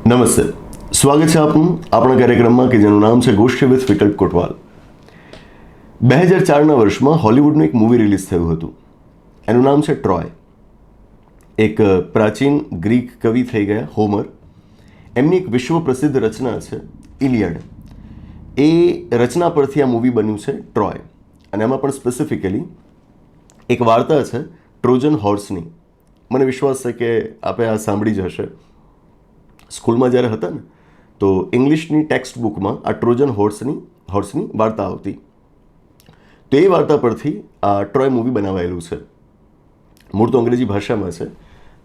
નમસ્તે, સ્વાગત છે આપનું આપણા કાર્યક્રમમાં કે જેનું નામ છે ગોષ્ઠી વિથ વિકલ્પ કોટવાલ. 2004ના વર્ષમાં હોલિવૂડનું એક મૂવી રિલીઝ થયું હતું. એનું નામ છે ટ્રોય. એક પ્રાચીન ગ્રીક કવિ થઈ ગયા હોમર, એમની એક વિશ્વ પ્રસિદ્ધ રચના છે ઇલિયડ. એ રચના પરથી આ મૂવી બન્યું છે ટ્રોય. અને એમાં પણ સ્પેસિફિકલી એક વાર્તા છે ટ્રોજન હોર્સની. મને વિશ્વાસ છે કે આપે આ સાંભળી જ હશે. સ્કૂલમાં જ્યારે હતા ને તો ઇંગ્લિશની ટેક્સ્ટ બુકમાં આ ટ્રોજન હોર્સની વાર્તા આવતી. તો એ વાર્તા પરથી આ ટ્રોય મૂવી બનાવાયેલું છે. મૂળ તો અંગ્રેજી ભાષામાં છે,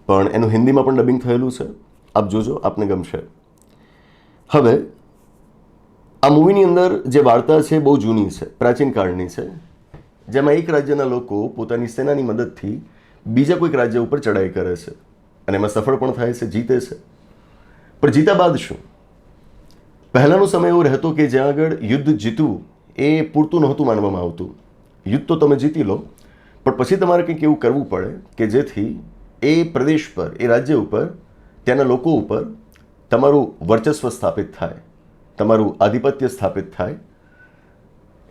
પણ એનું હિન્દીમાં પણ ડબિંગ થયેલું છે. આપ જોજો, આપને ગમશે. હવે આ મૂવીની અંદર જે વાર્તા છે બહુ જૂની છે, પ્રાચીન કાળની છે, જેમાં એક રાજ્યના લોકો પોતાની સેનાની મદદથી બીજા કોઈક રાજ્ય ઉપર ચડાઈ કરે છે અને એમાં સફળ પણ થાય છે, જીતે છે. પણ જીતા બાદ શું? પહેલાંનો સમય એવો રહેતો કે જ્યાં આગળ યુદ્ધ જીતવું એ પૂરતું નહોતું માનવામાં આવતું. યુદ્ધ તો તમે જીતી લો, પણ પછી તમારે કંઈક એવું કરવું પડે કે જેથી એ પ્રદેશ પર, એ રાજ્ય ઉપર, ત્યાંના લોકો ઉપર તમારું વર્ચસ્વ સ્થાપિત થાય, તમારું આધિપત્ય સ્થાપિત થાય.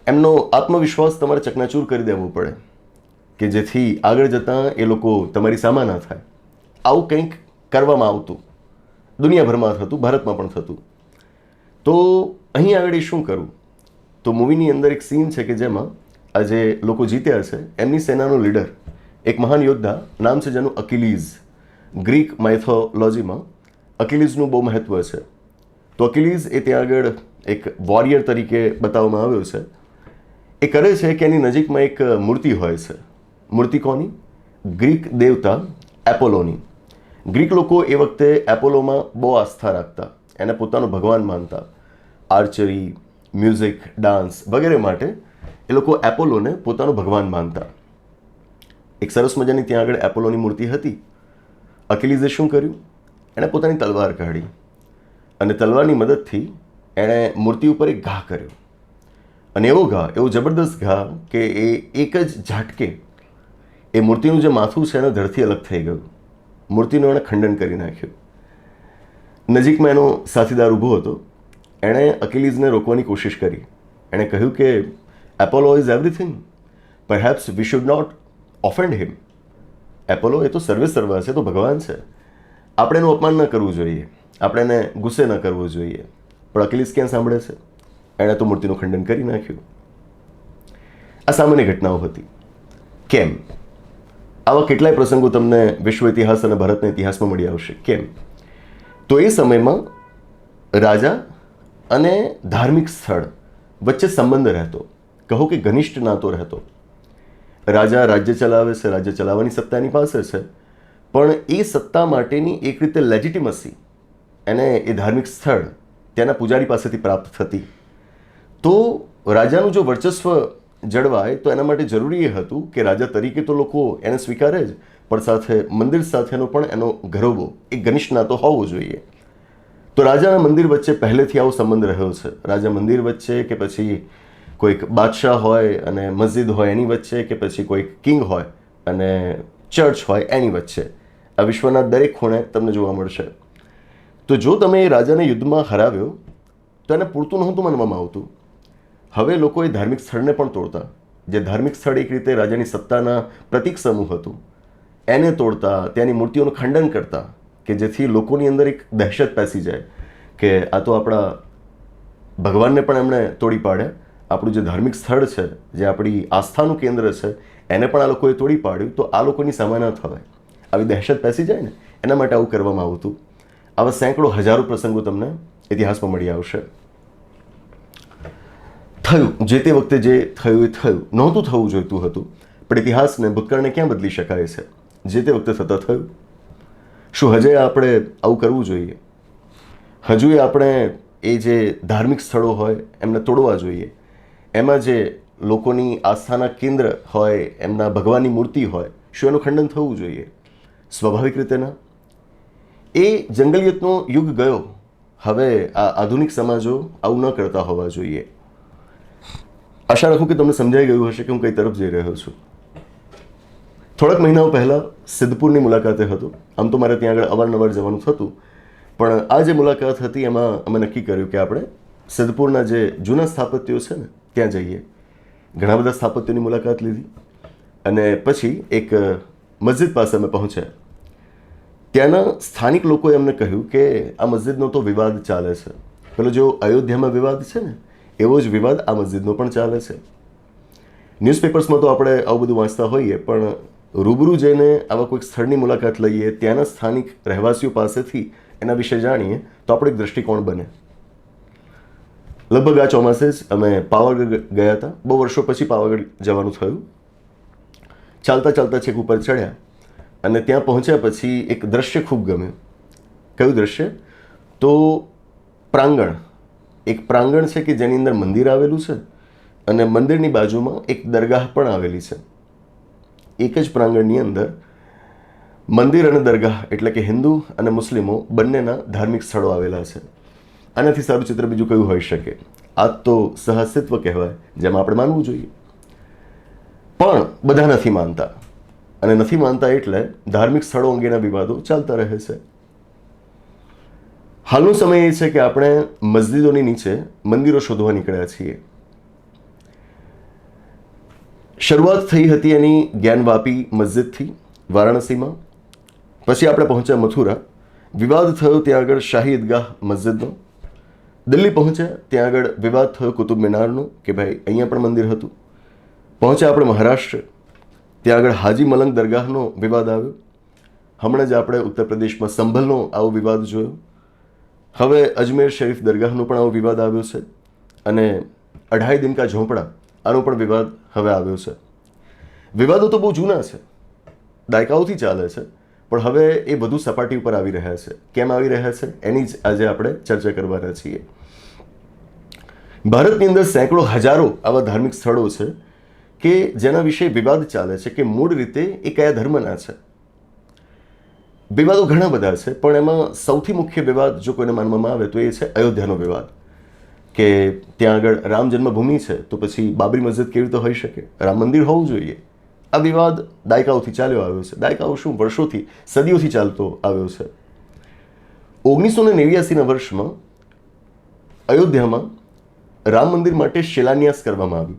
એમનો આત્મવિશ્વાસ તમારે ચકનાચૂર કરી દેવો પડે કે જેથી આગળ જતાં એ લોકો તમારી સામા ના થાય. આવું કંઈક કરવામાં આવતું. દુનિયાભરમાં થતું, ભારતમાં પણ થતું. તો અહીં આગળ એ શું કરવું? તો મૂવીની અંદર એક સીન છે કે જેમાં આ જે લોકો જીત્યા છે એમની સેનાનો લીડર, એક મહાન યોદ્ધા, નામ છે જેનું અકિલીઝ. ગ્રીક માઇથોલોજીમાં અકિલીઝનું બહુ મહત્વ છે. તો અકિલીઝ એ ત્યાં આગળ એક વોરિયર તરીકે બતાવવામાં આવ્યો છે. એ કરે છે કે એની નજીકમાં એક મૂર્તિ હોય છે. મૂર્તિ કોની? ગ્રીક દેવતા એપોલોની. ગ્રીક લોકો એ વખતે એપોલોમાં બહુ આસ્થા રાખતા, એને પોતાનો ભગવાન માનતા. આર્ચરી, મ્યુઝિક, ડાન્સ વગેરે માટે એ લોકો એપોલોને પોતાનો ભગવાન માનતા. એક સરસ મજાની ત્યાં આગળ એપોલોની મૂર્તિ હતી. અકિલીઝે શું કર્યું? એણે પોતાની તલવાર કાઢી અને તલવારની મદદથી એણે મૂર્તિ ઉપર એક ઘા કર્યો. અને એવો જબરદસ્ત ઘા કે એ એક જ ઝાટકે એ મૂર્તિનું જે માથું છે એના ધડથી અલગ થઈ ગયું. મૂર્તિનું એણે ખંડન કરી નાખ્યું. નજીકમાં એનો સાથીદાર ઊભો હતો. એણે અકિલીઝને રોકવાની કોશિશ કરી. એણે કહ્યું કે Apollo is everything, perhaps we should not offend him. Apollo એ તો સર્વે સર્વા છે, તો ભગવાન છે, આપણે એનું અપમાન ન કરવું જોઈએ, આપણે એને ગુસ્સે ન કરવો જોઈએ. પણ અકિલીઝ ક્યાં સાંભળે છે? એણે તો મૂર્તિનું ખંડન કરી નાખ્યું. આ સામાન્ય ઘટનાઓ હતી. કેમ? આવા કેટલાય પ્રસંગો તમને વિશ્વ ઇતિહાસ અને ભારતના ઇતિહાસમાં મળી આવશે. કેમ? તો એ સમયમાં રાજા અને ધાર્મિક સ્થળ વચ્ચે સંબંધ રહેતો, કહો કે ઘનિષ્ઠ નાતો રહેતો. રાજા રાજ્ય ચલાવે છે, રાજ્ય ચલાવવાની સત્તા એની પાસે છે, પણ એ સત્તા માટેની એક રીતે લેજિટિમસી એને એ ધાર્મિક સ્થળ ત્યાંના પૂજારી પાસેથી પ્રાપ્ત થતી. તો રાજાનું જો વર્ચસ્વ જળવાય તો એના માટે જરૂરી એ હતું કે રાજા તરીકે તો લોકો એને સ્વીકારે જ, પણ સાથે મંદિર સાથેનો પણ એનો ગરોબો, એક ઘનિષ્ઠ નાતો હોવો જોઈએ. તો રાજાના મંદિર વચ્ચે પહેલેથી આવો સંબંધ રહ્યો છે. રાજા મંદિર વચ્ચે કે પછી કોઈક બાદશાહ હોય અને મસ્જિદ હોય એની વચ્ચે, કે પછી કોઈક કિંગ હોય અને ચર્ચ હોય એની વચ્ચે, આ વિશ્વના દરેક ખૂણે તમને જોવા મળશે. તો જો તમે એ રાજાને યુદ્ધમાં હરાવ્યો તો એને પૂરતું નહોતું માનવામાં આવતું. હવે લોકો એ ધાર્મિક સ્થળને પણ તોડતા. જે ધાર્મિક સ્થળ એક રીતે રાજાની સત્તાના પ્રતીક સમૂહ હતું એને તોડતા, ત્યાંની મૂર્તિઓનું ખંડન કરતા, કે જેથી લોકોની અંદર એક દહેશત પેસી જાય કે આ તો આપણા ભગવાનને પણ એમણે તોડી પાડ્યા, આપણું જે ધાર્મિક સ્થળ છે, જે આપણી આસ્થાનું કેન્દ્ર છે, એને પણ આ લોકોએ તોડી પાડ્યું, તો આ લોકોની સામે ન થવાય. આવી દહેશત પેસી જાય ને, એના માટે આવું કરવામાં આવતું. આવા સેંકડો હજારો પ્રસંગો તમને ઇતિહાસમાં મળી આવશે. થયું, જે તે વખતે જે થયું એ થયું. નહોતું થવું જોઈતું હતું, પણ ઇતિહાસને, ભૂતકાળને ક્યાં બદલી શકાય છે? જે તે વખતે થતાં થયું. શું હજે આપણે આવું કરવું જોઈએ? હજુ આપણે એ જે ધાર્મિક સ્થળો હોય એમને તોડવા જોઈએ, એમાં જે લોકોની આસ્થાના કેન્દ્ર હોય, એમના ભગવાનની મૂર્તિ હોય, શું એનું ખંડન થવું જોઈએ? સ્વાભાવિક રીતે ના. એ જંગલિયતનો યુગ ગયો. હવે આ આધુનિક સમાજો આવું ન કરતા હોવા જોઈએ. આશા રાખું કે તમને સમજાઈ ગયું હશે કે હું કઈ તરફ જઈ રહ્યો છું. થોડાક મહિનાઓ પહેલાં સિદ્ધપુરની મુલાકાતે હતો. આમ તો મારે ત્યાં આગળ અવારનવાર જવાનું થતું, પણ આ જે મુલાકાત હતી એમાં અમે નક્કી કર્યું કે આપણે સિદ્ધપુરના જે જૂના સ્થાપત્યો છે ને ત્યાં જઈએ. ઘણા બધા સ્થાપત્યોની મુલાકાત લીધી અને પછી એક મસ્જિદ પાસે અમે પહોંચ્યા. ત્યાંના સ્થાનિક લોકોએ અમને કહ્યું કે આ મસ્જિદનો તો વિવાદ ચાલે છે. પેલો જો અયોધ્યામાં વિવાદ છે ને એવો જ વિવાદ આ મસ્જિદનો પણ ચાલે છે. ન્યૂઝપેપર્સમાં તો આપણે આવું બધું વાંચતા હોઈએ, પણ રૂબરૂ જઈને આવા કોઈક સ્થળની મુલાકાત લઈએ, ત્યાંના સ્થાનિક રહેવાસીઓ પાસેથી એના વિશે જાણીએ તો આપણો એક દૃષ્ટિકોણ બને. લગભગ આ ચોમાસે જ અમે પાવાગઢ ગયા હતા. બહુ વર્ષો પછી પાવાગઢ જવાનું થયું. ચાલતા ચાલતા છેક ઉપર ચડ્યા અને ત્યાં પહોંચ્યા પછી એક દૃશ્ય ખૂબ ગમ્યું. કયું દૃશ્ય? તો પ્રાંગણ. એક પ્રાંગણ છે કે જેની અંદર મંદિર આવેલું છે અને મંદિરની બાજુમાં એક દરગાહ પણ આવેલી છે. એક જ પ્રાંગણની અંદર મંદિર અને દરગાહ એટલે કે હિન્દુ અને મુસ્લિમો બંનેના ધાર્મિક સ્થળો આવેલા છે. આનાથી સારું ચિત્ર બીજું કયું હોઈ શકે? આ તો સહઅસ્તિત્વ કહેવાય, જેમાં આપણે માનવું જોઈએ. પણ બધા નથી માનતા, અને નથી માનતા એટલે ધાર્મિક સ્થળો અંગેના વિવાદો ચાલતા રહે છે. હાલનો સમય એ છે કે આપણે મસ્જિદોની નીચે મંદિરો શોધવા નીકળ્યા છીએ. શરૂઆત થઈ હતી એની જ્ઞાનવાપી મસ્જિદથી વારાણસીમાં. પછી આપણે પહોંચ્યા મથુરા. વિવાદ થયો ત્યાં આગળ શાહી ઈદગાહ મસ્જિદનો. દિલ્હી પહોંચ્યા, ત્યાં આગળ વિવાદ થયો કુતુબ મિનારનો કે ભાઈ અહીંયા પણ મંદિર હતું. પહોંચ્યા આપણે મહારાષ્ટ્ર, ત્યાં આગળ હાજી મલંગ દરગાહનો વિવાદ આવ્યો. હમણાં જ આપણે ઉત્તર પ્રદેશમાં સંભલનો આવો વિવાદ જોયો. હવે અજમેર શરીફ દરગાહનો પણ આવો વિવાદ આવ્યો છે અને 2.5 દિન કા ઝોંપડા આનો પણ વિવાદ હવે આવ્યો છે. વિવાદો તો બહુ જૂના છે, દાયકાઓથી ચાલે છે, પણ હવે એ બધું સપાટી ઉપર આવી રહ્યા છે. કેમ આવી રહ્યા છે એની જ આજે આપણે ચર્ચા કરવાના છીએ. ભારતની અંદર સેંકડો હજારો આવા ધાર્મિક સ્થળો છે કે જેના વિશે વિવાદ ચાલે છે કે મૂળ રીતે એ કયા ધર્મના છે. વિવાદો ઘણા બધા છે, પણ એમાં સૌથી મુખ્ય વિવાદ જો કોઈને માનવામાં આવે તો એ છે અયોધ્યાનો વિવાદ. કે ત્યાં આગળ રામ જન્મભૂમિ છે તો પછી બાબરી મસ્જિદ કેવી રીતે હોઈ શકે? રામ મંદિર હોવું જોઈએ. આ વિવાદ દાયકાઓથી ચાલ્યો આવ્યો છે. દાયકાઓ શું, વર્ષોથી, સદીઓથી ચાલતો આવ્યો છે. 1989ના વર્ષમાં અયોધ્યામાં રામ મંદિર માટે શિલાન્યાસ કરવામાં આવ્યું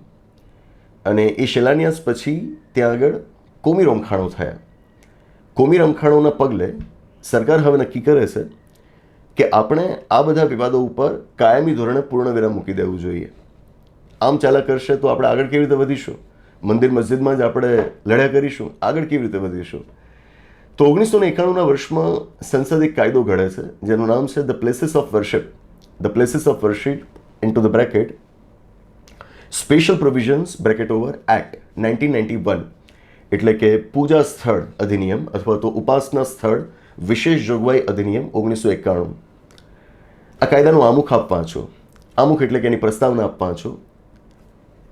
અને એ શિલાન્યાસ પછી ત્યાં આગળ કોમી રમખાણો થયા. કોમી રમખાણોના પગલે સરકાર હવે નક્કી કરે છે કે આપણે આ બધા વિવાદો ઉપર કાયમી ધોરણે પૂર્ણ વિરામ મૂકી દેવું જોઈએ. આમ ચાલ્યા કરશે તો આપણે આગળ કેવી રીતે વધીશું? મંદિર મસ્જિદમાં જ આપણે લડ્યા કરીશું, આગળ કેવી રીતે વધીશું? તો 1991ના વર્ષમાં સંસદ એક કાયદો ઘડે છે જેનું નામ છે the places of worship. The places of worship into the bracket special provisions bracket over act 1991, એટલે કે પૂજા સ્થળ અધિનિયમ અથવા તો ઉપાસના સ્થળ વિશેષ જોગવાઈ અધિનિયમ 1991. આ કાયદાનું આમુખ આપ વાંચો. આમુખ એટલે કે એની પ્રસ્તાવના આપ વાંચો.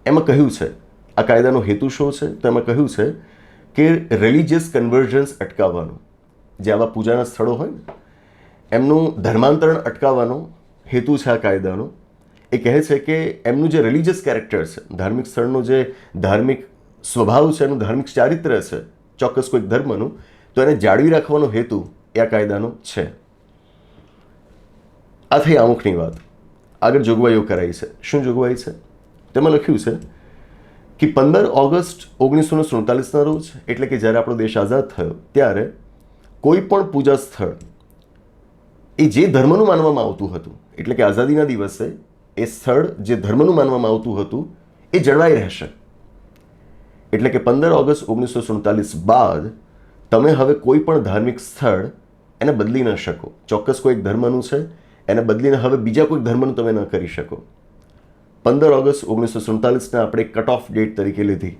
એમાં કહ્યું છે આ કાયદાનો હેતુ શું છે? તો એમાં કહ્યું છે કે રિલિજિયસ કન્વર્જન્સ અટકાવવાનો, જે આવા પૂજાના સ્થળો હોય ને એમનું ધર્માંતરણ અટકાવવાનો હેતુ છે આ કાયદાનો. એ કહે છે કે એમનું જે રિલિજિયસ કેરેક્ટર છે, ધાર્મિક સ્થળનો જે ધાર્મિક સ્વભાવ છે, એનું ધાર્મિક ચારિત્ર્ય છે ચોક્કસ કોઈક ધર્મનું, તો એને જાળવી રાખવાનો હેતુ એ આ કાયદાનો છે. આ થઈ આમુખની વાત. આગળ જોગવાઈઓ કરાઈ છે. શું જોગવાઈ છે? તેમાં લખ્યું છે કે 15 ઓગસ્ટ 1947ના રોજ, એટલે કે જ્યારે આપણો દેશ આઝાદ થયો ત્યારે કોઈ પણ પૂજા સ્થળ એ જે ધર્મનું માનવામાં આવતું હતું, એટલે કે આઝાદીના દિવસે એ સ્થળ જે ધર્મનું માનવામાં આવતું હતું એ જળવાઈ રહેશે. એટલે કે 15 ઓગસ્ટ 1947 બાદ તમે હવે કોઈ પણ ધાર્મિક સ્થળ એને બદલી ન શકો. ચોક્કસ કોઈક ધર્મનું છે એને બદલીને હવે બીજા કોઈક ધર્મનું તમે ન કરી શકો. 15 ઓગસ્ટ 1947ને આપણે કટ ઓફ ડેટ તરીકે લીધી.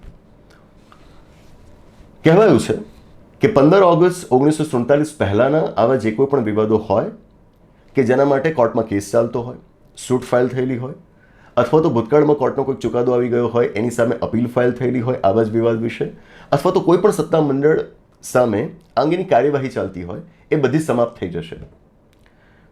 કહેવાયું છે કે 15 ઓગસ્ટ 1947 પહેલાંના આવા જે કોઈ પણ વિવાદો હોય કે જેના માટે કોર્ટમાં કેસ ચાલતો હોય, સૂટ ફાઇલ થયેલી હોય, અથવા તો ભૂતકાળમાં કોર્ટનો કોઈ ચુકાદો આવી ગયો હોય એની સામે અપીલ ફાઇલ થયેલી હોય આવા જ વિવાદ વિશે, અથવા તો કોઈ પણ સત્તા મંડળ સામે અંગેની કાર્યવાહી ચાલતી હોય, એ બધી સમાપ્ત થઈ જશે.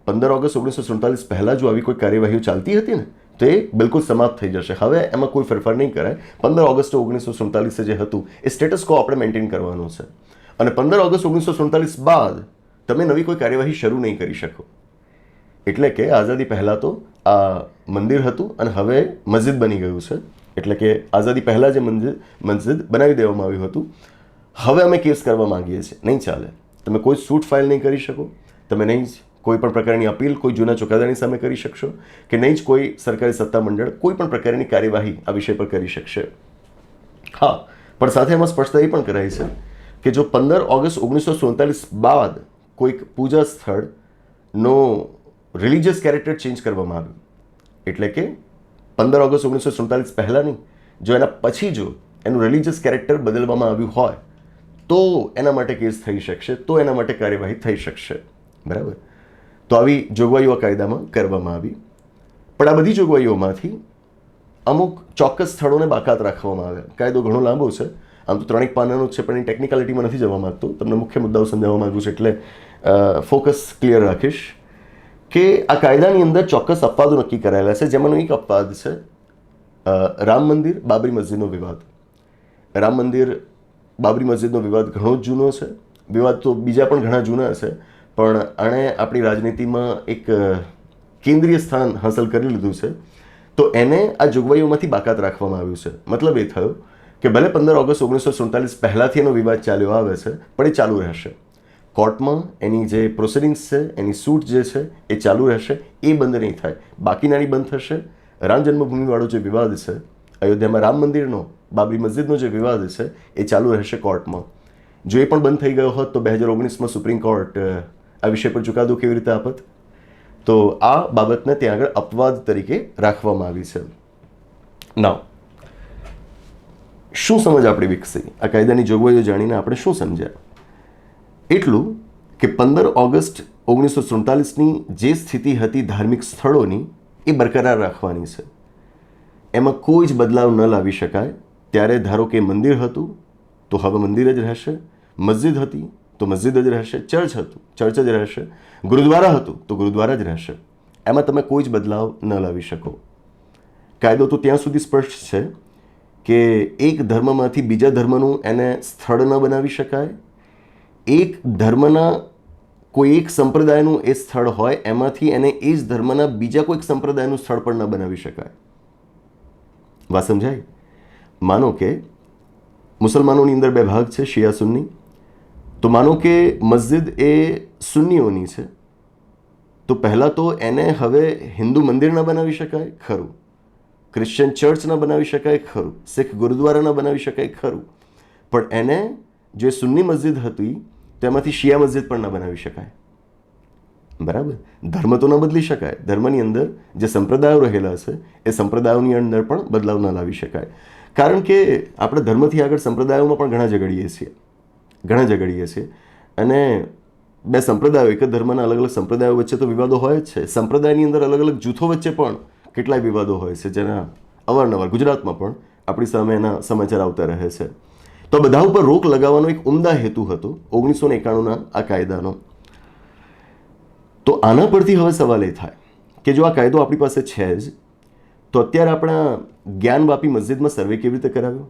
15 ઓગસ્ટ 1947 પહેલાં જો આવી કોઈ કાર્યવાહીઓ ચાલતી હતી ને તો એ બિલકુલ સમાપ્ત થઈ જશે. હવે એમાં કોઈ ફેરફાર નહીં કરાય. 15 ઓગસ્ટ 1947 જે હતું એ સ્ટેટસ કો આપણે મેન્ટેન કરવાનું છે અને 15 ઓગસ્ટ 1947 બાદ તમે નવી કોઈ કાર્યવાહી શરૂ નહીં કરી શકો. એટલે કે આઝાદી પહેલાં તો આ મંદિર હતું અને હવે મસ્જિદ બની ગયું છે. એટલે કે આઝાદી પહેલાં જે મસ્જિદ બનાવી દેવામાં આવ્યું હતું, હવે અમે કેસ કરવા માંગીએ છીએ. નહીં ચાલે. તમે કોઈ સૂટ ફાઇલ નહીં કરી શકો, તમે નહીં જ કોઈ પણ પ્રકારની અપીલ કોઈ જૂના ચુકાદાની સામે કરી શકશો, કે નહીં જ કોઈ સરકારી સત્તામંડળ કોઈ પણ પ્રકારની કાર્યવાહી આ વિષય પર કરી શકશે. હા, પણ સાથે એમાં સ્પષ્ટતા એ પણ કરાઈ છે કે જો 15 ઓગસ્ટ 1947 બાદ કોઈક પૂજા સ્થળનો રિલિજિયસ કેરેક્ટર ચેન્જ કરવામાં આવ્યું, એટલે કે 15 ઓગસ્ટ 1947 પહેલાં નહીં, જો એના પછી જો એનું રિલિજિયસ કેરેક્ટર બદલવામાં આવ્યું હોય તો એના માટે કેસ થઈ શકશે, તો એના માટે કાર્યવાહી થઈ શકશે. બરાબર? તો આવી જોગવાઈઓ આ કાયદામાં કરવામાં આવી. પણ આ બધી જોગવાઈઓમાંથી અમુક ચોક્કસ સ્થળોને બાકાત રાખવામાં આવ્યા. કાયદો ઘણો લાંબો છે, આમ તો 3 પાનાનો છે, પણ એ ટેકનિકાલિટીમાં નથી જવા માગતો. તમને મુખ્ય મુદ્દાઓ સમજાવવા માગું છું, એટલે ફોકસ ક્લિયર રાખીશ કે આ કાયદાની અંદર ચોક્કસ અપવાદો નક્કી કરાયેલા છે, જેમાંનો એક અપવાદ છે રામ મંદિર બાબરી મસ્જિદનો વિવાદ. રામ મંદિર બાબરી મસ્જિદનો વિવાદ ઘણો જ જૂનો છે. વિવાદ તો બીજા પણ ઘણા જૂના છે, પણ આણે આપણી રાજનીતિમાં એક કેન્દ્રીય સ્થાન હાંસલ કરી લીધું છે. તો એને આ જોગવાઈઓમાંથી બાકાત રાખવામાં આવ્યું છે. મતલબ એ થયો કે ભલે 15 ઓગસ્ટ 1947 પહેલાંથી એનો વિવાદ ચાલ્યો આવે છે, પણ એ ચાલુ રહેશે. કોર્ટમાં એની જે પ્રોસિડિંગ્સ છે, એની સૂટ જે છે એ ચાલુ રહેશે, એ બંધ નહીં થાય. બાકીનાની બંધ થશે. રામ જન્મભૂમિવાળો જે વિવાદ છે, અયોધ્યામાં રામ મંદિરનો બાબરી મસ્જિદનો જે વિવાદ છે, એ ચાલુ રહેશે કોર્ટમાં. જો એ પણ બંધ થઈ ગયો હોત તો 2019માં સુપ્રીમ કોર્ટ આ વિષય પર ચુકાદો કેવી રીતે આપત? તો આ બાબતને ત્યાં આગળ અપવાદ તરીકે રાખવામાં આવી છે. નાવ શું સમજ આપણી વિકસી? આ કાયદાની જોગવાઈઓ જાણીને આપણે શું સમજ્યા? એટલું કે 15 ઓગસ્ટ 1947ની જે સ્થિતિ હતી ધાર્મિક સ્થળોની, એ બરકરાર રાખવાની છે. એમાં કોઈ જ બદલાવ ન લાવી શકાય. ત્યારે ધારો કે મંદિર હતું તો હવે મંદિર જ રહેશે, મસ્જિદ હતી તો મસ્જિદ જ રહેશે, ચર્ચ હતું ચર્ચ જ રહેશે, ગુરુદ્વારા હતું તો ગુરુદ્વારા જ રહેશે. એમાં તમે કોઈ જ બદલાવ ન લાવી શકો. કાયદો તો ત્યાં સુધી સ્પષ્ટ છે કે એક ધર્મમાંથી બીજા ધર્મનું એને સ્થળ ન બનાવી શકાય. એક ધર્મના કોઈ એક સંપ્રદાયનું એ સ્થળ હોય, એમાંથી એને એ જ ધર્મના બીજા કોઈક સંપ્રદાયનું સ્થળ પણ ન બનાવી શકાય. વાત સમજાય? માનો કે મુસલમાનોની અંદર 2 ભાગ છે, શિયા સુન્ની. તો માનો કે મસ્જિદ એ સુન્નીઓની છે, તો પહેલાં તો એને હવે હિન્દુ મંદિર ન બનાવી શકાય, ખરું. ક્રિશ્ચિયન ચર્ચ ન બનાવી શકાય, ખરું. શીખ ગુરુદ્વારા ન બનાવી શકાય, ખરું. પણ એને જે સુન્ની મસ્જિદ હતી તેમાંથી શિયા મસ્જિદ પણ ન બનાવી શકાય. બરાબર? ધર્મ તો ન બદલી શકાય. ધર્મની અંદર જે સંપ્રદાયો રહેલા છે એ સંપ્રદાયોની અંદર પણ બદલાવ ન લાવી શકાય. કારણ કે આપણે ધર્મથી આગળ સંપ્રદાયોમાં પણ ઘણા ઝઘડીએ છીએ. અને 2 સંપ્રદાયો, એક જ ધર્મના અલગ અલગ સંપ્રદાયો વચ્ચે તો વિવાદો હોય જ છે. સંપ્રદાયની અંદર અલગ અલગ જૂથો વચ્ચે પણ કેટલાય વિવાદો હોય છે, જેના અવારનવાર ગુજરાતમાં પણ આપણી સામે એના સમાચાર આવતા રહે છે. તો બધા ઉપર રોક લગાવવાનો એક ઉમદા હેતુ હતો 1991ના આ કાયદાનો. તો આના પરથી હવે સવાલ એ થાય કે જો આ કાયદો આપણી પાસે છે જ, તો અત્યારે આપણા જ્ઞાનવાપી મસ્જિદમાં સર્વે કેવી રીતે કરાવ્યો?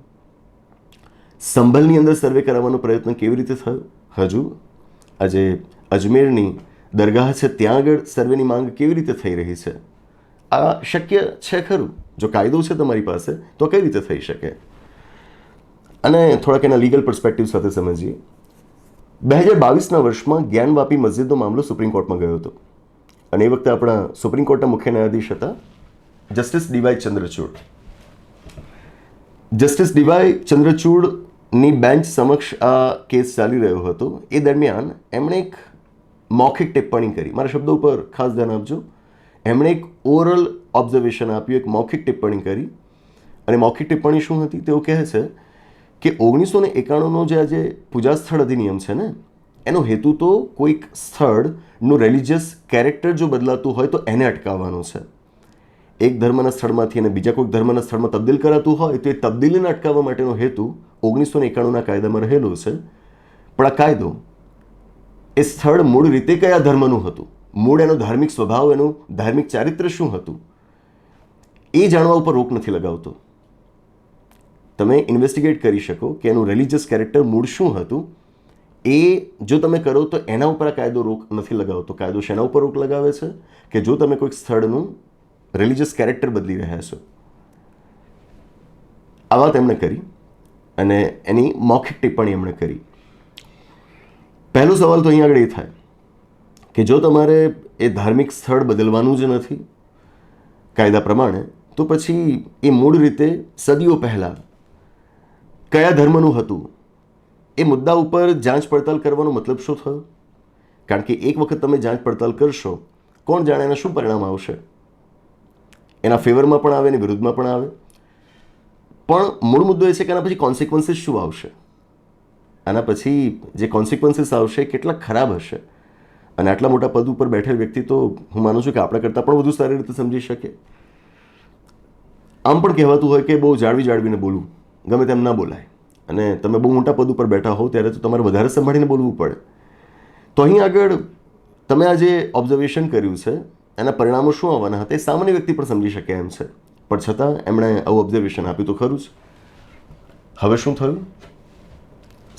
સંભલની અંદર સર્વે કરાવવાનો પ્રયત્ન કેવી રીતે થયો? હજુ આજે અજમેરની દરગાહ છે ત્યાં આગળ સર્વેની માંગ કેવી રીતે થઈ રહી છે? આ શક્ય છે ખરું? જો કાયદો છે તમારી પાસે તો કઈ રીતે થઈ શકે? અને થોડાક એના લીગલ પર્સપેક્ટિવ સાથે સમજીએ. 2022ના વર્ષમાં જ્ઞાનવાપી મસ્જિદનો મામલો સુપ્રીમ કોર્ટમાં ગયો હતો. અને એ વખતે આપણા સુપ્રીમ કોર્ટના મુખ્ય ન્યાયાધીશ હતા justice DY Chandrachud. Justice DY ચંદ્રચૂડની બેન્ચ સમક્ષ આ કેસ ચાલી રહ્યો હતો. એ દરમિયાન એમણે એક મૌખિક ટિપ્પણી કરી. મારા શબ્દો ઉપર ખાસ ધ્યાન આપજો. એમણે એક ઓરલ ઓબ્ઝર્વેશન આપ્યું, એક મૌખિક ટિપ્પણી કરી. અને મૌખિક ટિપ્પણી શું હતી? તેઓ કહે છે કે 1991નો જે આજે પૂજા સ્થળ અધિનિયમ છે ને, એનો હેતુ તો કોઈક સ્થળનું રિલિજિયસ કેરેક્ટર જો બદલાતું હોય તો એને અટકાવવાનો છે. એક ધર્મના સ્થળમાંથી અને બીજા કોઈક ધર્મના સ્થળમાં તબદીલ કરાતું હોય તો એ તબદીલીને અટકાવવા માટેનો હેતુ 1991ના કાયદામાં રહેલો છે. પણ આ કાયદો એ સ્થળ મૂળ રીતે કયા ધર્મનું હતું, મૂળ એનો ધાર્મિક સ્વભાવ, એનું ધાર્મિક ચારિત્ર શું હતું, એ જાણવા ઉપર રોક નથી લગાવતો. તમે ઇન્વેસ્ટિગેટ કરી શકો કે એનું રિલિજિયસ કેરેક્ટર મૂળ શું હતું, એ જો તમે કરો તો એના ઉપર આ કાયદો રોક નથી લગાવતો. કાયદો શેના ઉપર રોક લગાવે છે કે જો તમે કોઈક સ્થળનું રિલિજિયસ કેરેક્ટર બદલી રહ્યા છો. આ વાત એમણે કરી અને એની મૌખિક ટિપ્પણી એમણે કરી. પહેલો સવાલ તો અહીં આગળ એ થાય કે જો તમારે એ ધાર્મિક સ્થળ બદલવાનું જ નથી કાયદા પ્રમાણે, તો પછી એ મૂળ રીતે સદીઓ પહેલાં કયા ધર્મનું હતું એ મુદ્દા ઉપર જાંચ પડતાલ કરવાનો મતલબ શું થયો? કારણ કે એક વખત તમે જાંચ પડતાલ કરશો, કોણ જાણે એના શું પરિણામ આવશે. એના ફેવરમાં પણ આવે, એની વિરુદ્ધમાં પણ આવે. પણ મૂળ મુદ્દો એ છે કે આના પછી કોન્સિક્વન્સીસ શું આવશે, આના પછી જે કોન્સિક્વન્સીસ આવશે કેટલા ખરાબ હશે. અને આટલા મોટા પદ ઉપર બેઠેલ વ્યક્તિ તો હું માનું છું કે આપણા કરતાં પણ વધુ સારી રીતે સમજી શકે. આમ પણ કહેવાતું હોય કે બહુ જાળવીને બોલવું, ગમે તેમ ના બોલાય. અને તમે બહુ મોટા પદ ઉપર બેઠા હો ત્યારે તો તમારે વધારે સંભાળીને બોલવું પડે. તો અહીં આગળ તમે આ જે ઓબ્ઝર્વેશન કર્યું છે એના પરિણામો શું આવવાના હતા એ સામાન્ય વ્યક્તિ પણ સમજી શકે એમ છે. પણ છતાં એમણે આવું ઓબ્ઝર્વેશન આપ્યું તો ખરું જ. હવે શું થયું?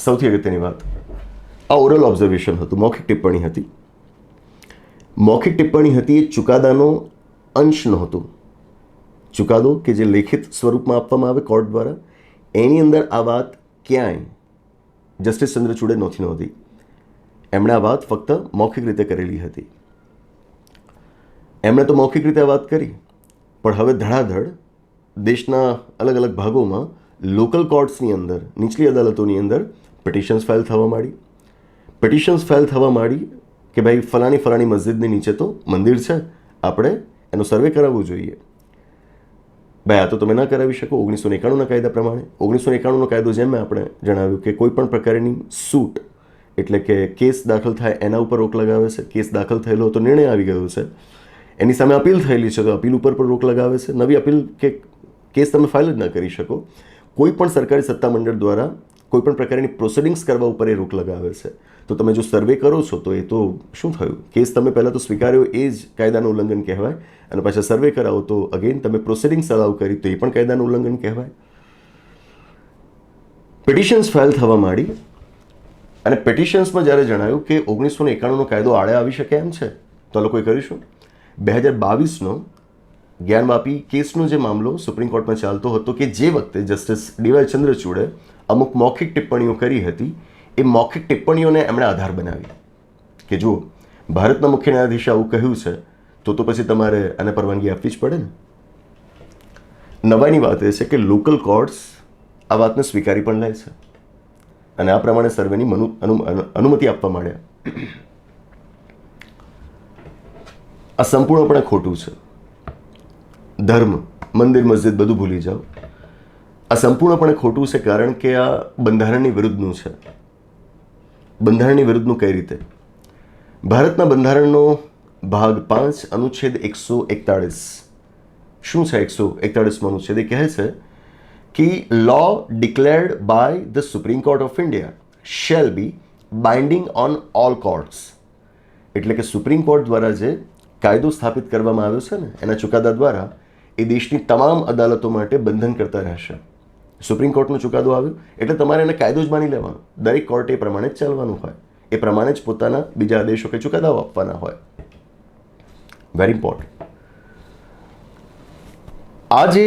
સૌથી અગત્યની વાત, આ ઓરલ ઓબ્ઝર્વેશન હતું, મૌખિક ટિપ્પણી હતી. મૌખિક ટિપ્પણી હતી એ ચુકાદાનો અંશ નહોતું. ચુકાદો કે જે લેખિત સ્વરૂપમાં આપવામાં આવે કોર્ટ દ્વારા, એની અંદર આ વાત ક્યાંય જસ્ટિસ ચંદ્રચૂડે નહોતી. એમણે આ વાત ફક્ત મૌખિક રીતે કરેલી હતી. એમણે તો મૌખિક રીતે આ વાત કરી, પણ હવે ધડાધડ દેશના અલગ અલગ ભાગોમાં લોકલ કોર્ટ્સની અંદર, નીચલી અદાલતોની અંદર પિટિશન્સ ફાઇલ થવા માંડી. પિટિશન્સ ફાઇલ થવા માંડી કે ભાઈ ફલાણી મસ્જિદની નીચે તો મંદિર છે, આપણે એનો સર્વે કરાવવો જોઈએ. ભાઈ આ તો તમે ના કરાવી શકો 1991ના કાયદા પ્રમાણે. 1991નો કાયદો જેમ આપણે જણાવ્યું કે કોઈ પણ પ્રકારની સૂટ એટલે કે કેસ દાખલ થાય એના ઉપર રોક લગાવે છે. કેસ દાખલ થયેલો તો નિર્ણય આવી ગયો છે, એની સામે અપીલ થયેલી છે તો અપીલ ઉપર પણ રોક લગાવે છે. નવી અપીલ કે કેસ તમે ફાઇલ જ ના કરી શકો. કોઈ પણ સરકારી સત્તામંડળ દ્વારા કોઈ પણ પ્રકારની પ્રોસિડિંગ્સ કરવા ઉપર એ રોક લગાવે છે. તો તમે જો સર્વે કરો છો તો એ તો શું થયું? કેસ તમે પહેલાં તો સ્વીકાર્યો એ જ કાયદાનું ઉલ્લંઘન કહેવાય, અને પાછા સર્વે કરાવો તો અગેન તમે પ્રોસિડિંગ્સ અલાઉ કરી તો એ પણ કાયદાનું ઉલ્લંઘન કહેવાય. પિટિશન્સ ફાઇલ થવા માંડી અને પિટિશન્સમાં જ્યારે જણાયું કે 1991નો કાયદો આડે આવી શકે એમ છે તો આ લોકોએ કરીશું. 2022નો જ્ઞાનવાપી કેસનો જે મામલો સુપ્રીમ કોર્ટમાં ચાલતો હતો કે જે વખતે જસ્ટિસ ડીવાય ચંદ્રચૂડે અમુક મૌખિક ટિપ્પણીઓ કરી હતી, એ મૌખિક ટિપ્પણીઓને એમણે આધાર બનાવી કે જુઓ ભારતના મુખ્ય ન્યાયાધીશે આવું કહ્યું છે તો પછી તમારે આને પરવાનગી આપવી જ પડે ને. નવાઈની વાત એ છે કે લોકલ કોર્ટ્સ આ વાતને સ્વીકારી પણ લે છે અને આ પ્રમાણે સર્વેની અનુમતિ આપવા માંડ્યા. આ સંપૂર્ણપણે ખોટું છે. ધર્મ, મંદિર, મસ્જિદ બધું ભૂલી જાઓ. આ સંપૂર્ણપણે ખોટું છે કારણ કે આ બંધારણની વિરુદ્ધનું છે. બંધારણની વિરુદ્ધનું કઈ રીતે? ભારતના બંધારણનો ભાગ 5 અનુચ્છેદ 141 શું છે? 141મો અનુચ્છેદ એ કહે છે કે law declared by the Supreme Court of India shall be binding on all courts. એટલે કે સુપ્રીમ કોર્ટ દ્વારા જે કાયદો સ્થાપિત કરવામાં આવ્યો છે ને એના ચુકાદા દ્વારા એ દેશની તમામ અદાલતો માટે બંધન કરતા રહેશે. સુપ્રીમ કોર્ટનો ચુકાદો આવ્યો એટલે તમારે એને કાયદો જ માની લેવાનો. દરેક કોર્ટ એ પ્રમાણે જ ચાલવાનું હોય, એ પ્રમાણે જ પોતાના બીજા આદેશો કે ચુકાદાઓ આપવાના હોય. Very important. આ જે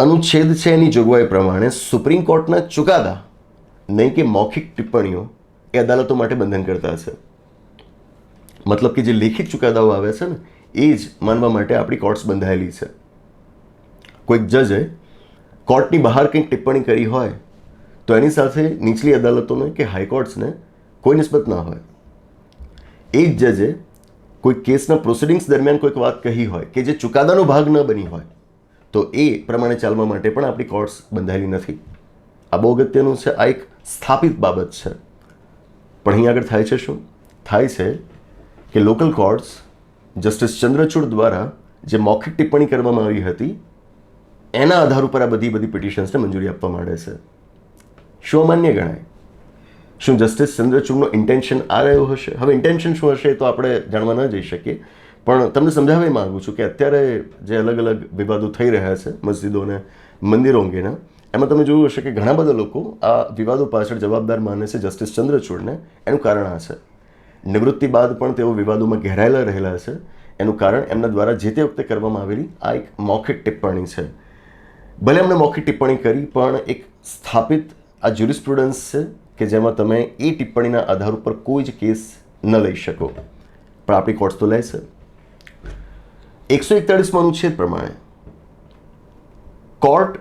અનુચ્છેદ છે એની જોગવાઈ પ્રમાણે સુપ્રીમ કોર્ટના ચુકાદા, નહીં કે મૌખિક ટિપ્પણીઓ, એ અદાલતો માટે બંધન કરતા છે. મતલબ કે જે લેખિત ચુકાદાઓ આવે છે ને એ જ માનવા માટે આપણી કોર્ટ્સ બંધાયેલી છે. કોઈક જજે કોર્ટની બહાર કંઈક ટિપ્પણી કરી હોય તો એની સાથે નીચલી અદાલતોને કે હાઈકોર્ટ્સને કોઈ નિસ્બત ના હોય. એ જ જજે કોઈ કેસના પ્રોસિડિંગ્સ દરમિયાન કોઈક વાત કહી હોય કે જે ચુકાદાનો ભાગ ન બની હોય તો એ પ્રમાણે ચાલવા માટે પણ આપણી કોર્ટ્સ બંધાયેલી નથી. આ બહુ અગત્યનું છે. આ એક સ્થાપિત બાબત છે. પણ અહીં આગળ થાય છે શું? થાય છે કે લોકલ કોર્ટ્સ જસ્ટિસ ચંદ્રચૂડ દ્વારા જે મૌખિક ટિપ્પણી કરવામાં આવી હતી એના આધાર ઉપર આ બધી પિટિશન્સને મંજૂરી આપવા માંડે છે. શું અમાન્ય ગણાય? શું જસ્ટિસ ચંદ્રચૂડનો ઇન્ટેન્શન આ રહ્યો હશે? હવે ઇન્ટેન્શન શું હશે તો આપણે જાણવા ન જઈ શકીએ, પણ તમને સમજાવવા માગું છું કે અત્યારે જે અલગ અલગ વિવાદો થઈ રહ્યા છે મસ્જિદો અને મંદિરો અંગેના, એમાં તમે જોયું હશે કે ઘણા બધા લોકો આ વિવાદો પાછળ જવાબદાર માને છે જસ્ટિસ ચંદ્રચૂડને. એનું કારણ આ છે, નિવૃત્તિ બાદ પણ તેઓ વિવાદોમાં ઘેરાયેલા રહેલા છે. એનું કારણ એમના દ્વારા જે તે વખતે કરવામાં આવેલી આ એક મૌખિક ટિપ્પણી છે. ભલે એમણે મૌખિક ટિપ્પણી કરી, પણ એક સ્થાપિત આ જ્યુરિસ્પ્રુડન્સ છે કે જેમાં તમે એ ટિપ્પણીના આધાર ઉપર કોઈ જ કેસ ન લઈ શકો, પણ આપણી કોર્ટ્સ તો લે છે. 141માં અનુચ્છેદ પ્રમાણે કોર્ટ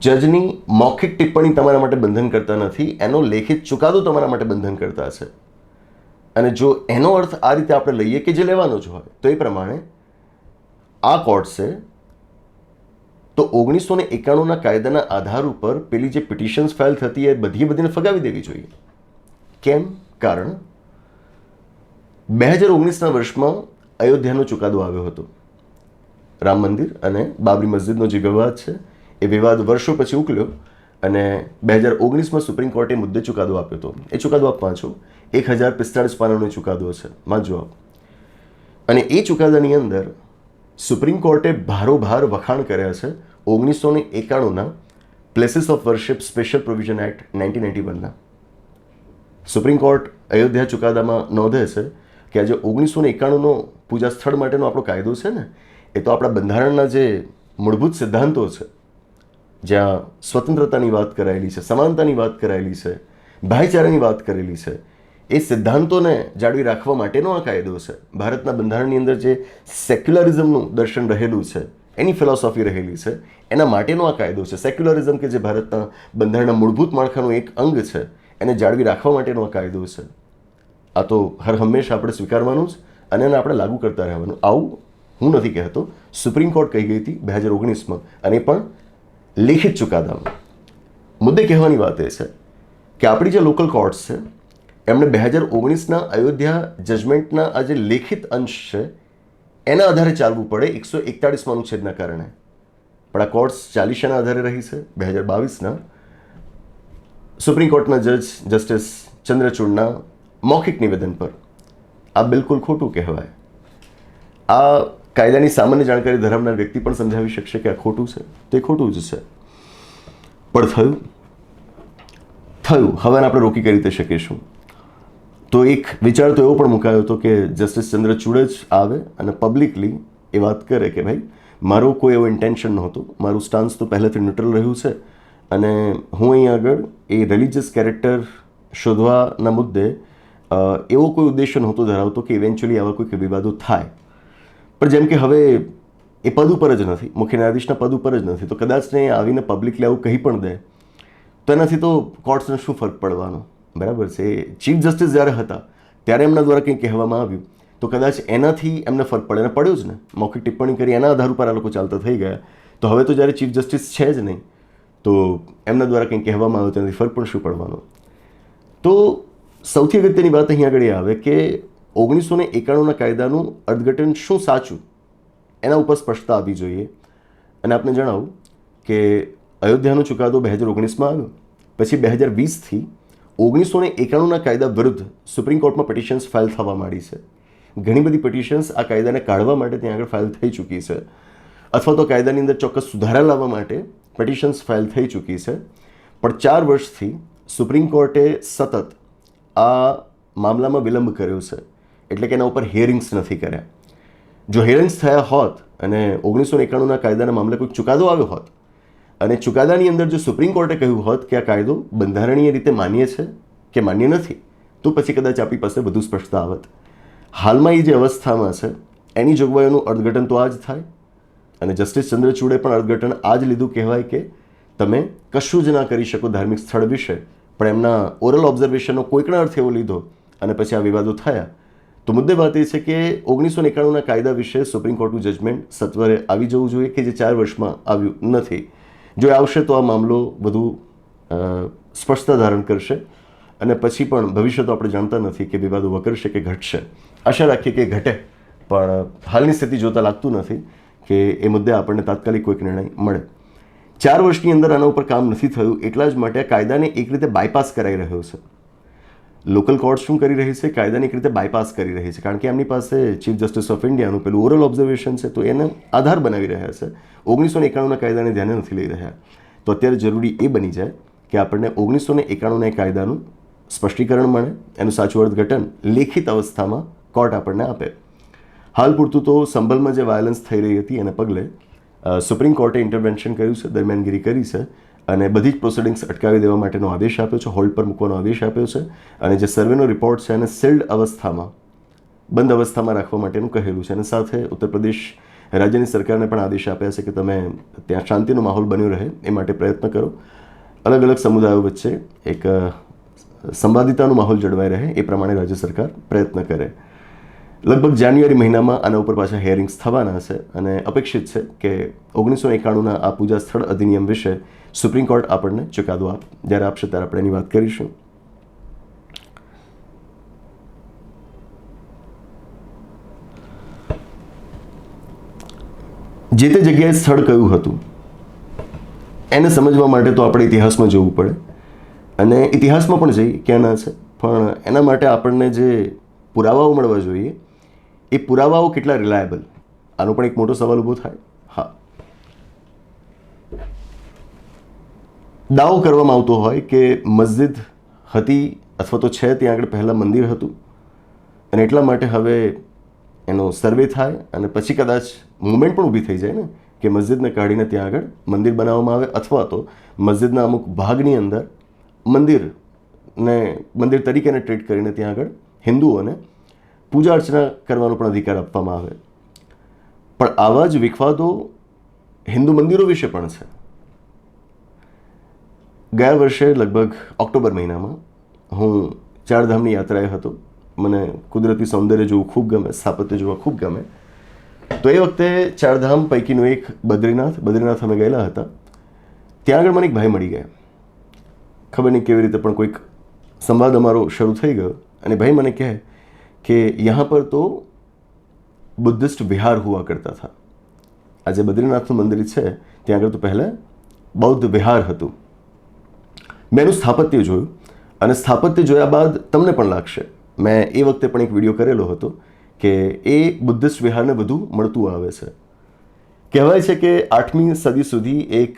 જજની મૌખિક ટિપ્પણી તમારા માટે બંધન કરતા નથી, એનો લેખિત ચુકાદો તમારા માટે બંધન કરતા છે. અને જો એનો અર્થ આ રીતે આપણે લઈએ કે જે લેવાનો જ હોય, તો એ પ્રમાણે આ કોર્ટ્સે તો 1991ના કાયદાના આધાર ઉપર પેલી જે પિટિશન્સ ફાઇલ થતી એ બધીને ફગાવી દેવી જોઈએ. કેમ? કારણ 2019ના વર્ષમાં અયોધ્યાનો ચુકાદો આવ્યો હતો. રામ મંદિર અને બાબરી મસ્જિદનો જે વિવાદ છે એ વિવાદ વર્ષો પછી ઉકલ્યો અને 2019માં સુપ્રીમ કોર્ટે મુદ્દે ચુકાદો આપ્યો હતો. એ ચુકાદો આપ વાંચો, 1045 પાનાનો ચુકાદો છે, વાંચો આપ. અને એ ચુકાદાની અંદર સુપ્રીમ કોર્ટે ભારોભાર વખાણ કર્યા છે 1991ના places of worship special provision act 1991ના. સુપ્રીમ કોર્ટ અયોધ્યા ચુકાદામાં નોંધે છે કે આજે 1991નો પૂજા સ્થળ માટેનો આપણો કાયદો છે ને, એ તો આપણા બંધારણના જે મૂળભૂત સિદ્ધાંતો છે, જ્યાં સ્વતંત્રતાની વાત કરાયેલી છે, સમાનતાની વાત કરાયેલી છે, ભાઈચારાની વાત કરેલી છે, એ સિદ્ધાંતોને જાળવી રાખવા માટેનો આ કાયદો છે. ભારતના બંધારણની અંદર જે સેક્યુલરિઝમનું દર્શન રહેલું છે, એની ફિલોસોફી રહેલી છે, એના માટેનો આ કાયદો છે. સેક્યુલરિઝમ કે જે ભારતના બંધારણના મૂળભૂત માળખાનું એક અંગ છે, એને જાળવી રાખવા માટેનો આ કાયદો છે. આ તો હર હંમેશા આપણે સ્વીકારવાનું જ અને એને આપણે લાગુ કરતા રહેવાનું. આવું હું નથી કહેતો, સુપ્રીમ કોર્ટ કહી ગઈ હતી 2019માં, અને પણ લેખિત ચુકાદામાં. મુદ્દે કહેવાની વાત એ છે કે આપણી જે લોકલ કોર્ટ્સ છે એમણે 2019ના અયોધ્યા જજમેન્ટના આ જે લેખિત અંશ છે એના આધારે ચાલવું પડે 141માં અનુચ્છેદના કારણે. પણ આ કોર્ટ્સ ચાલી શેના આધારે રહી છે? 2022ના સુપ્રીમ કોર્ટના જજ જસ્ટિસ ચંદ્રચૂડના મૌખિક નિવેદન પર. આ બિલકુલ ખોટું કહેવાય. આ કાયદાની સામાન્ય જાણકારી ધરાવનાર વ્યક્તિ પણ સમજાવી શકશે કે આ ખોટું છે, તો એ ખોટું જ છે. પણ થયું હવે આપણે રોકી કઈ રીતે શકીશું? તો એક વિચાર તો એવો પણ મુકાયો હતો કે જસ્ટિસ ચંદ્રચૂડ જ આવે અને પબ્લિકલી એ વાત કરે કે ભાઈ મારો કોઈ એવો ઇન્ટેન્શન નહોતો, મારું સ્ટાન્સ તો પહેલાંથી ન્યુટ્રલ રહ્યું છે અને હું અહીં આગળ એ રિલિજિયસ કેરેક્ટર શોધવાના મુદ્દે એવો કોઈ ઉદ્દેશ્ય નહોતો ધરાવતો કે ઇવેન્ચ્યુઅલી આવા કોઈ વિવાદો થાય. પણ જેમ કે હવે એ પદ ઉપર જ નથી, મુખ્ય ન્યાયાધીશના પદ ઉપર જ નથી, તો કદાચ ને આવીને પબ્લિકલી આવું કહી પણ દે તો એનાથી તો કોર્ટ્સને શું ફરક પડવાનો? બરાબર છે. ચીફ જસ્ટિસ જ્યારે હતા ત્યારે એમના દ્વારા કંઈ કહેવામાં આવ્યું તો કદાચ એનાથી એમને ફરક પડે, અને પડ્યો જ ને. મૌખિક ટિપ્પણી કરી એના આધાર ઉપર આ લોકો ચાલતા થઈ ગયા. તો હવે તો જ્યારે ચીફ જસ્ટિસ છે જ નહીં તો એમના દ્વારા કંઈ કહેવામાં આવ્યું તેનાથી ફરક પણ શું પડવાનો? તો સૌથી અગત્યની વાત અહીં આગળ એ આવે કે 1991ના કાયદાનું અર્થઘટન શું સાચું એના ઉપર સ્પષ્ટતા આવવી જોઈએ. અને આપને જણાવું કે અયોધ્યાનો ચુકાદો 2019માં આવ્યો, પછી 2020થી 1991ના કાયદા વિરુદ્ધ સુપ્રીમ કોર્ટમાં પિટિશન્સ ફાઇલ થવા માંડી છે. ઘણી બધી પિટિશન્સ આ કાયદાને કાઢવા માટે ત્યાં આગળ ફાઇલ થઈ ચૂકી છે, અથવા તો કાયદાની અંદર ચોક્કસ સુધારા લાવવા માટે પિટિશન્સ ફાઇલ થઈ ચૂકી છે. પણ 4 વર્ષથી સુપ્રીમ કોર્ટે સતત આ મામલામાં વિલંબ કર્યો છે, એટલે કે એના ઉપર હિયરિંગ્સ નથી કર્યા. જો હિયરિંગ્સ થયા હોત અને 1991ના કાયદાના મામલે કોઈ ચુકાદો આવ્યો હોત અને ચુકાદાની અંદર જો સુપ્રીમ કોર્ટે કહ્યું હોત કે આ કાયદો બંધારણીય રીતે માન્ય છે કે માન્ય નથી, તો પછી કદાચ આપણી પાસે વધુ સ્પષ્ટતા આવત. હાલમાં એ જે અવસ્થામાં છે એની જોગવાઈઓનું અર્થઘટન તો આ જ થાય. અને જસ્ટિસ ચંદ્રચૂડે પણ અર્થઘટન આ જ લીધું કહેવાય કે તમે કશું જ ના કરી શકો ધાર્મિક સ્થળ વિશે, પણ એમના ઓરલ ઓબ્ઝર્વેશનનો કોઈ પણ અર્થ એવો લીધો અને પછી આ વિવાદો થયા. તો મુદ્દે વાત એ છે કે 1991ના કાયદા વિશે સુપ્રીમ કોર્ટનું જજમેન્ટ સત્વરે આવી જવું જોઈએ કે જે 4 વર્ષમાં આવ્યું નથી. જો આવશે તો આ મામલો વધુ સ્પષ્ટતા ધારણ કરશે અને પછી પણ ભવિષ્ય તો આપણે જાણતા નથી કે વિવાદો વકરશે કે ઘટશે. આશા રાખીએ કે ઘટે, પણ હાલની સ્થિતિ જોતાં લાગતું નથી કે એ મુદ્દે આપણને તાત્કાલિક કોઈક નિર્ણય મળે. 4 વર્ષની અંદર આના ઉપર કામ નથી થયું, એટલા જ માટે આ કાયદાને એક રીતે બાયપાસ કરાઈ રહ્યો છે. લોકલ કોર્ટ શું કરી રહી છે? કાયદાને એક રીતે બાયપાસ કરી રહી છે, કારણ કે એમની પાસે ચીફ જસ્ટિસ ઓફ ઇન્ડિયાનું પેલું ઓરલ ઓબ્ઝર્વેશન છે, તો એને આધાર બનાવી રહ્યા છે. 1991ના કાયદાને ધ્યાને નથી લઈ રહ્યા. તો અત્યારે જરૂરી એ બની જાય કે આપણને 1991ના કાયદાનું સ્પષ્ટીકરણ મળે, એનું સાચું અર્થઘટન લેખિત અવસ્થામાં કોર્ટ આપણને આપે. હાલ પૂરતું તો સંભલમાં જે વાયલન્સ થઈ રહી હતી એને પગલે સુપ્રીમ કોર્ટે ઇન્ટરવેન્શન કર્યું છે, દરમિયાનગીરી કરી છે અને બધી જ પ્રોસિડિંગ્સ અટકાવી દેવા માટેનો આદેશ આપ્યો છે, હોલ્ડ પર મૂકવાનો આદેશ આપ્યો છે અને જે સર્વેનો રિપોર્ટ છે એને સીલ્ડ અવસ્થામાં, બંધ અવસ્થામાં રાખવા માટેનું કહેલું છે. અને સાથે ઉત્તર પ્રદેશ રાજ્યની સરકારને પણ આદેશ આપ્યા છે કે તમે ત્યાં શાંતિનો માહોલ બન્યો રહે એ માટે પ્રયત્ન કરો. અલગ અલગ સમુદાયો વચ્ચે એક સંવાદિતાનો માહોલ જળવાઈ રહે એ પ્રમાણે રાજ્ય સરકાર પ્રયત્ન કરે. લગભગ જાન્યુઆરી મહિનામાં આના ઉપર પાછા હિયરિંગ્સ થવાના છે અને અપેક્ષિત છે કે 1991ના આ પૂજા સ્થળ અધિનિયમ વિશે સુપ્રીમ કોર્ટ આપણને ચુકાદો જ્યારે આપશે ત્યારે આપણે એની વાત કરીશું. જે તે જગ્યાએ સ્થળ કયું હતું એને સમજવા માટે તો આપણે ઇતિહાસમાં જવું પડે અને ઇતિહાસમાં પણ જઈ ક્યાંના છે, પણ એના માટે આપણને જે પુરાવાઓ મળવા જોઈએ એ પુરાવાઓ કેટલા રિલાયબલ, આનો પણ એક મોટો સવાલ ઊભો થાય. હા, દાવો કરવામાં આવતો હોય કે મસ્જિદ હતી અથવા તો છે ત્યાં આગળ પહેલાં મંદિર હતું અને એટલા માટે હવે એનો સર્વે થાય અને પછી કદાચ મુવમેન્ટ પણ ઊભી થઈ જાય ને કે મસ્જિદને કાઢીને ત્યાં આગળ મંદિર બનાવવામાં આવે અથવા તો મસ્જિદના અમુક ભાગની અંદર મંદિર તરીકેને ટ્રીટ કરીને ત્યાં આગળ હિન્દુઓને પૂજા અર્ચના કરવાનો પણ અધિકાર આપવામાં આવે. પણ આવા જ વિખવાદો હિન્દુ મંદિરો વિશે પણ છે. ગયા વર્ષે લગભગ ઓક્ટોબર મહિનામાં હું ચારધામની યાત્રાએ હતો. મને કુદરતી સૌંદર્ય જોવું ખૂબ ગમે, સ્થાપત્ય જોવા ખૂબ ગમે. તો એ વખતે ચારધામ પૈકીનું એક બદ્રીનાથ અમે ગયેલા હતા. ત્યાં આગળ મને એક ભાઈ મળી ગયા. ખબર નહીં કેવી રીતે પણ કોઈક સંવાદ અમારો શરૂ થઈ ગયો અને ભાઈ મને કહે કે યહાં પર તો બુદ્ધિસ્ટ વિહાર હુઆ કરતા થા. આ જે બદ્રીનાથનું મંદિર છે ત્યાં આગળ તો પહેલાં બૌદ્ધ વિહાર હતું. મેં એનું સ્થાપત્ય જોયું અને સ્થાપત્ય જોયા બાદ તમને પણ લાગશે, મેં એ વખતે પણ એક વિડીયો કરેલો હતો કે એ બુદ્ધિસ્ટ વિહારને વધુ મળતું આવે છે. કહેવાય છે કે 8મી સદી સુધી એક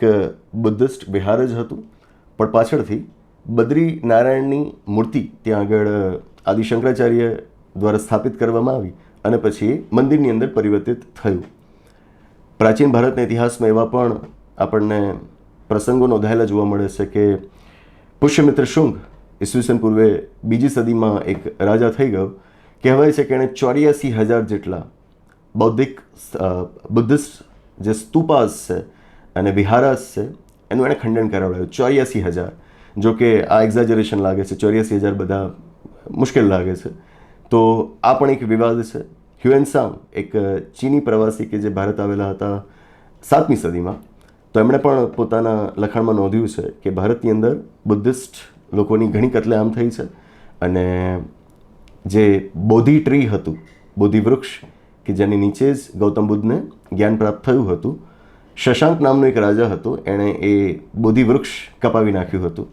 બુદ્ધિસ્ટ વિહાર જ હતું, પણ પાછળથી બદ્રીનારાયણની મૂર્તિ ત્યાં આગળ આદિ શંકરાચાર્ય દ્વારા સ્થાપિત કરવામાં આવી અને પછી એ મંદિરની અંદર પરિવર્તિત થયું. પ્રાચીન ભારતના ઇતિહાસમાં એવા પણ આપણને પ્રસંગો નોંધાયેલા જોવા મળે છે કે પુષ્યમિત્ર શુંગ ઈસવીસન પૂર્વે 2જી સદીમાં એક રાજા થઈ ગયો. કહેવાય છે કે એણે 84,000 જેટલા બુદ્ધિસ્ટ જે સ્તુપાસ છે અને વિહારાસ છે એનું એણે ખંડન કરાવડાવ્યું. 84,000. જો કે આ એક્ઝાજરેશન લાગે છે, 84,000 બધા મુશ્કેલ લાગે છે. તો આ પણ એક વિવાદ છે. હ્યુએનસાંગ એક ચીની પ્રવાસી કે જે ભારત આવેલા હતા 7મી સદીમાં, તો એમણે પણ પોતાના લખાણમાં નોંધ્યું છે કે ભારતની અંદર બુદ્ધિસ્ટ લોકોની ઘણી કતલેઆમ થઈ છે અને જે બોધિ ટ્રી હતું, બોધિ વૃક્ષ કે જેની નીચે જ ગૌતમ બુદ્ધને જ્ઞાન પ્રાપ્ત થયું હતું, શશાંક નામનો એક રાજા હતો, એણે એ બોધિ વૃક્ષ કપાવી નાખ્યું હતું.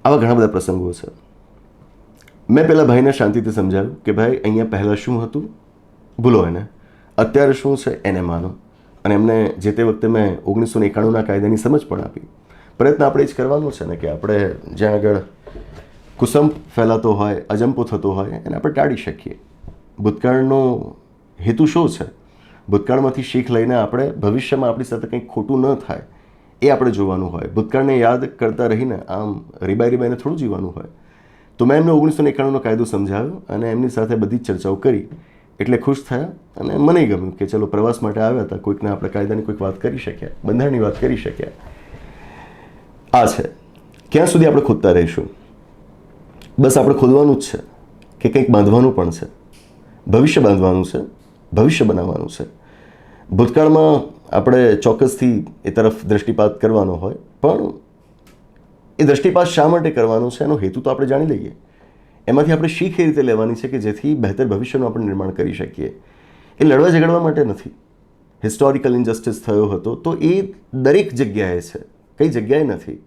આવા ઘણા બધા પ્રસંગો છે. મેં પેલા ભાઈને શાંતિથી સમજાવ્યું કે ભાઈ અહીંયા પહેલાં શું હતું ભૂલો એને, અત્યારે શું છે એને માનો. અને એમને જે તે વખતે મેં 1991ના કાયદાની સમજ પણ આપી. પ્રયત્ન આપણે જ કરવાનો છે ને કે આપણે જ્યાં આગળ કુસંપ ફેલાતો હોય, અજંપો થતો હોય એને આપણે ટાળી શકીએ. ભૂતકાળનો હેતુ શું છે? ભૂતકાળમાંથી શીખ લઈને આપણે ભવિષ્યમાં આપણી સાથે કંઈક ખોટું ન થાય એ આપણે જોવાનું હોય. ભૂતકાળને યાદ કરતા રહીને આમ રીબાઈને થોડું જીવવાનું હોય. તો મેં એમને 1991નો કાયદો સમજાવ્યો અને એમની સાથે બધી જ ચર્ચાઓ કરી. એટલે ખુશ થયા અને મને ગમ્યું કે ચલો પ્રવાસ માટે આવ્યા હતા, કોઈકને આપણે કાયદાની કોઈક વાત કરી શક્યા, બંધારણની વાત કરી શક્યા. આ છે. ક્યાં સુધી આપણે ખોદતા રહીશું? બસ આપણે ખોદવાનું જ છે કે કંઈક બાંધવાનું પણ છે. ભવિષ્ય બાંધવાનું છે, ભવિષ્ય બનાવવાનું છે. ભૂતકાળમાં આપણે ચોક્કસથી એ તરફ દૃષ્ટિપાત કરવાનો હોય, પણ એ દૃષ્ટિપાત શા માટે કરવાનો છે એનો હેતુ તો આપણે જાણી લઈએ. એમાંથી આપણે શીખ એ રીતે લેવાની છે કે જેથી બહેતર ભવિષ્યનું આપણે નિર્માણ કરી શકીએ. એ લડવા ઝઘડવા માટે નથી. હિસ્ટોરિકલ ઇનજસ્ટિસ થયો હતો તો એ દરેક જગ્યાએ છે, કઈ જગ્યાએ નથી.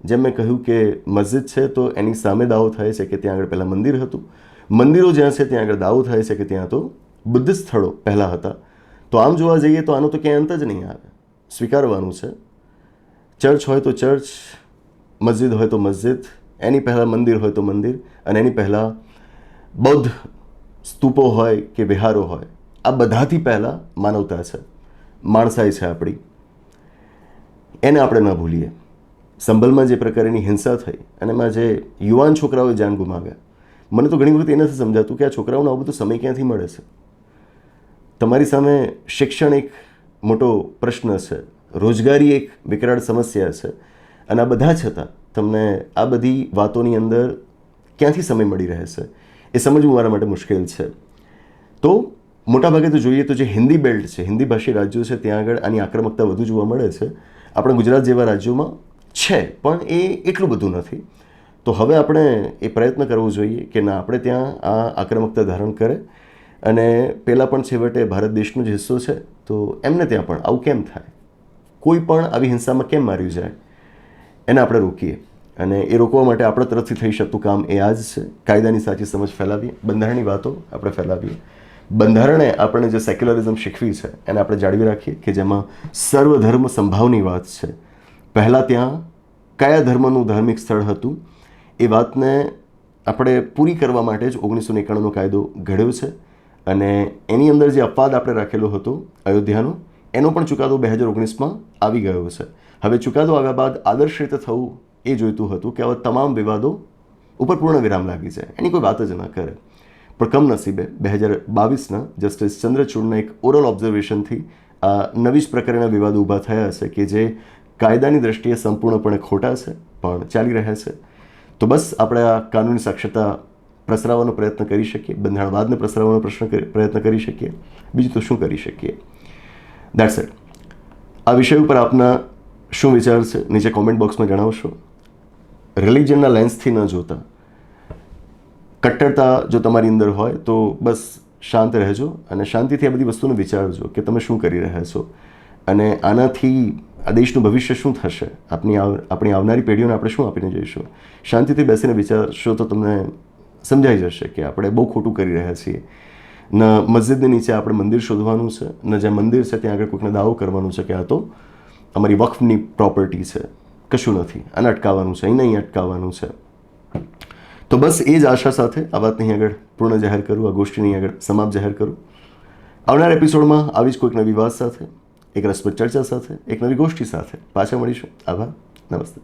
જેમ મેં કહ્યું કે મસ્જિદ છે તો એની સામે દાવો થાય છે કે ત્યાં આગળ પહેલાં મંદિર હતું. મંદિરો જ્યાં છે ત્યાં આગળ દાવો થાય છે કે ત્યાં તો બુદ્ધિસ્ટ સ્થળો પહેલાં હતા. તો આમ જોવા જઈએ તો આનો તો ક્યાંય અંત જ નહીં આવે, સ્વીકારવાનું છે. ચર્ચ હોય તો ચર્ચ, મસ્જિદ હોય તો મસ્જિદ, એની પહેલાં મંદિર હોય તો મંદિર, અને એની પહેલાં બૌદ્ધ સ્તૂપો હોય કે વિહારો હોય, આ બધાથી પહેલાં માનવતા છે, માણસાઈ છે આપણી, એને આપણે ન ભૂલીએ. સંભલમાં જે પ્રકારની હિંસા થઈ અને એમાં જે યુવાન છોકરાઓએ જાન ગુમાવ્યા, મને તો ઘણી વખત એ નથી સમજાતું કે આ છોકરાઓનો આવો બધો સમય ક્યાંથી મળે છે. તમારી સામે શિક્ષણ એક મોટો પ્રશ્ન છે, રોજગારી એક વિકરાળ સમસ્યા છે, અને આ બધા છતાં તમને આ બધી વાતોની અંદર ક્યાંથી સમય મળી રહે છે એ સમજવું મારા માટે મુશ્કેલ છે. તો મોટાભાગે તો જોઈએ તો જે હિન્દી બેલ્ટ છે, હિન્દી ભાષી રાજ્યો છે, ત્યાં આગળ આની આક્રમકતા વધુ જોવા મળે છે. આપણે ગુજરાત જેવા રાજ્યોમાં છે પણ એ એટલું બધું નથી. તો હવે આપણે એ પ્રયત્ન કરવો જોઈએ કે ના, આપણે ત્યાં આ આક્રમકતા ધારણ કરે, અને પહેલાં પણ છેવટે ભારત દેશનો જ હિસ્સો છે, તો એમને ત્યાં પણ આવું કેમ થાય, કોઈ પણ આવી હિંસામાં કેમ માર્યું જાય, એને આપણે રોકીએ. અને એ રોકવા માટે આપણા તરફથી થઈ શકતું કામ એ આ જ છે. કાયદાની સાચી સમજ ફેલાવીએ, બંધારણની વાતો આપણે ફેલાવીએ, બંધારણે આપણને જે સેક્યુલરિઝમ શીખવી છે એને આપણે જાળવી રાખીએ, કે જેમાં સર્વધર્મ સંભાવની વાત છે. પહેલાં ત્યાં કયા ધર્મનું ધાર્મિક સ્થળ હતું એ વાતને આપણે પૂરી કરવા માટે જ 1991નો કાયદો ઘડ્યો છે. અને એની અંદર જે અપવાદ આપણે રાખેલો હતો અયોધ્યાનો, એનો પણ ચુકાદો 2019માં આવી ગયો છે. હવે ચુકાદો આવ્યા બાદ આદર્શ રીતે થવું એ જોઈતું હતું કે આવા તમામ વિવાદો ઉપર પૂર્ણ વિરામ લાગી જાય, એની કોઈ વાત જ ન કરે. પણ કમનસીબે 2022ના જસ્ટિસ ચંદ્રચૂડના એક ઓરલ ઓબ્ઝર્વેશનથી આ નવી જ પ્રકારના વિવાદો ઊભા થયા છે કે જે કાયદાની દ્રષ્ટિએ સંપૂર્ણપણે ખોટા છે પણ ચાલી રહ્યા છે. તો બસ આપણે આ કાનૂની સાક્ષરતા પ્રસરાવવાનો પ્રયત્ન કરી શકીએ, બંધારણવાદને પ્રસરાવવાનો પ્રયત્ન કરી શકીએ, બીજું તો શું કરી શકીએ. That's it. આ વિષય ઉપર આપના શું વિચાર છે નીચે કોમેન્ટ બોક્સમાં જણાવશો. રિલિજનના લેન્સથી ન જોતા, કટ્ટરતા જો તમારી અંદર હોય તો બસ શાંત રહેજો અને શાંતિથી આ બધી વસ્તુને વિચારજો કે તમે શું કરી રહ્યા છો, અને આનાથી આ દેશનું ભવિષ્ય શું થશે, આપણી આવનારી પેઢીઓને આપણે શું આપીને જઈશું. શાંતિથી બેસીને વિચારશો તો તમને સમજાઈ જશે કે આપણે બહુ ખોટું કરી રહ્યા છીએ. ન મસ્જિદની નીચે આપણે મંદિર શોધવાનું છે, ન જ્યાં મંદિર છે ત્યાં આગળ કોઈકને દાવો કરવાનું છે કે આ તો અમારી વક્ફની પ્રોપર્ટી છે. કશું નથી, આને અટકાવવાનું છે, અહીં નહીં અટકાવવાનું છે. તો બસ એ જ આશા સાથે આ વાતને અહીં આગળ પૂર્ણ જાહેર કરું, આ ગોષ્ઠીની આગળ સમાપ્ત જાહેર કરું. આવનાર એપિસોડમાં આવી જ કોઈક નવી વાત સાથે, એક રસપ્રદ ચર્ચા સાથે, એક નવી ગોષ્ઠી સાથે પાછા મળીશું. આભાર. નમસ્તે.